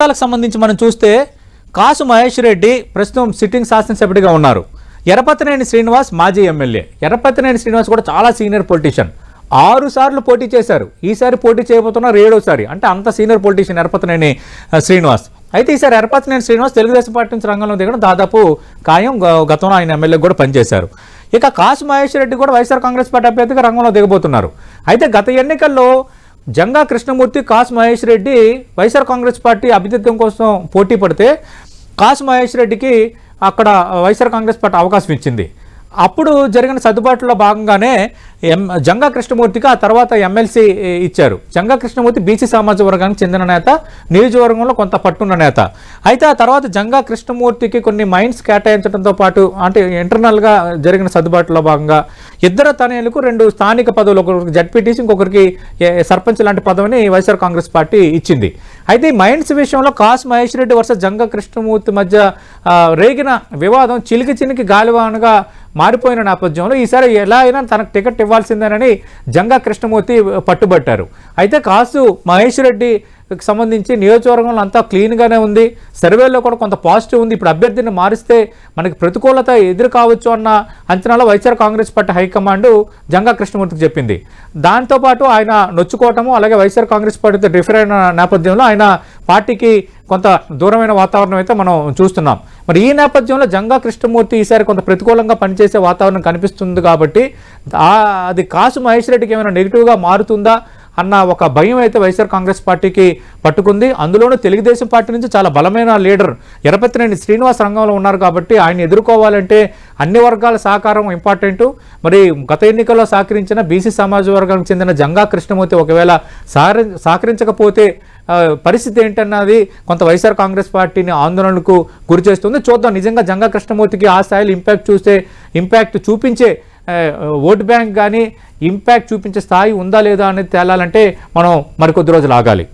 జిల్లాలకు సంబంధించి మనం చూస్తే కాసు మహేష్ రెడ్డి ప్రస్తుతం సిట్టింగ్ శాసనసభ్యుడిగా ఉన్నారు. ఎర్రపతినేని శ్రీనివాస్ మాజీ ఎమ్మెల్యే. ఎర్రపతినేని శ్రీనివాస్ కూడా చాలా సీనియర్ పొలిటీషియన్. 6 సార్లు పోటీ చేశారు. ఈసారి పోటీ చేయబోతున్నారు 7వసారి. అంటే అంత సీనియర్ పొలిటీషియన్ ఎర్రపతినేని శ్రీనివాస్. అయితే ఈసారి ఎర్రపతినేని శ్రీనివాస్ తెలుగుదేశం పార్టీ నుంచి రంగంలో దిగడం దాదాపు ఖాయం. గతంలో ఆయన ఎమ్మెల్యే కూడా పనిచేశారు. ఇక కాసు మహేష్ రెడ్డి కూడా వైఎస్ఆర్ కాంగ్రెస్ పార్టీ అభ్యర్థిగా రంగంలో దిగబోతున్నారు. అయితే గత ఎన్నికల్లో జంగా కృష్ణమూర్తి, కాసు మహేష్ రెడ్డి వైఎస్ఆర్ కాంగ్రెస్ పార్టీ అభ్యర్థిత్వం కోసం పోటీ పడితే కాసు మహేష్ రెడ్డికి అక్కడ వైఎస్ఆర్ కాంగ్రెస్ పార్టీ అవకాశం ఇచ్చింది. అప్పుడు జరిగిన సర్దుబాటులో భాగంగానే జంగా కృష్ణమూర్తికి ఆ తర్వాత ఎమ్మెల్సీ ఇచ్చారు. జంగా కృష్ణమూర్తి బీసీ సామాజిక వర్గానికి చెందిన నేత, నియోజకవర్గంలో కొంత పట్టున్న నేత. అయితే ఆ తర్వాత జంగా కృష్ణమూర్తికి కొన్ని మైండ్స్ కేటాయించడంతో పాటు అంటే ఇంటర్నల్గా జరిగిన సర్దుబాటులో భాగంగా ఇద్దరు తనయులకు 2 స్థానిక పదవులు, ఒకరికి జడ్పీటీసీ, ఇంకొకరికి సర్పంచ్ లాంటి పదవిని వైఎస్ఆర్ కాంగ్రెస్ పార్టీ ఇచ్చింది. అయితే ఈ మైండ్స్ విషయంలో కాసు మహేష్ రెడ్డి వర్సెస్ జంగా కృష్ణమూర్తి మధ్య రేగిన వివాదం చిలికి గాలివానగా మారిపోయిన నేపథ్యంలో ఈసారి ఎలా అయినా తనకు టికెట్ ఇవ్వాల్సిందేనని జంగా కృష్ణమూర్తి పట్టుబట్టారు. అయితే కాసు మహేష్ రెడ్డికి సంబంధించి నియోజకవర్గంలో అంతా క్లీన్గానే ఉంది. సర్వేలో కూడా కొంత పాజిటివ్ ఉంది. ఇప్పుడు అభ్యర్థిని మారిస్తే మనకి ప్రతికూలత ఎదురు కావచ్చు అన్న అంచనాలో వైఎస్ఆర్ కాంగ్రెస్ పార్టీ హైకమాండ్ జంగా కృష్ణమూర్తికి చెప్పింది. దాంతోపాటు ఆయన నొచ్చుకోవటము, అలాగే వైఎస్ఆర్ కాంగ్రెస్ పార్టీతో డిఫర్ అయిన నేపథ్యంలో ఆయన పార్టీకి కొంత దూరమైన వాతావరణం అయితే మనం చూస్తున్నాం. మరి ఈ నేపథ్యంలో జంగా కృష్ణమూర్తి ఈసారి కొంత ప్రతికూలంగా పనిచేసే వాతావరణం కనిపిస్తుంది. కాబట్టి అది కాసు మహేష్ రెడ్డికి ఏమైనా నెగిటివ్గా మారుతుందా అన్న ఒక భయం అయితే వైఎస్ఆర్ కాంగ్రెస్ పార్టీకి పట్టుకుంది. అందులోనూ తెలుగుదేశం పార్టీ నుంచి చాలా బలమైన లీడర్ ఎర్రపతినేని శ్రీనివాస్ రంగంలో ఉన్నారు. కాబట్టి ఆయన ఎదుర్కోవాలంటే అన్ని వర్గాల సహకారం ఇంపార్టెంట్. మరి గత ఎన్నికల్లో సహకరించిన బీసీ సమాజ వర్గానికి చెందిన జంగా కృష్ణమూర్తి ఒకవేళ సహకరించకపోతే పరిస్థితి ఏంటన్నది కొంత వైఎస్ఆర్ కాంగ్రెస్ పార్టీని ఆందోళనకు గురి చేస్తుంది. చూద్దాం నిజంగా జంగా కృష్ణమూర్తికి ఆ స్థాయిలో ఇంపాక్ట్ చూపించే ఓట్ బ్యాంక్ కానీ ఇంపాక్ట్ చూపించే స్థాయి ఉందా లేదా అనేది తేలాలంటే మనం మరికొద్ది రోజులు ఆగాలి.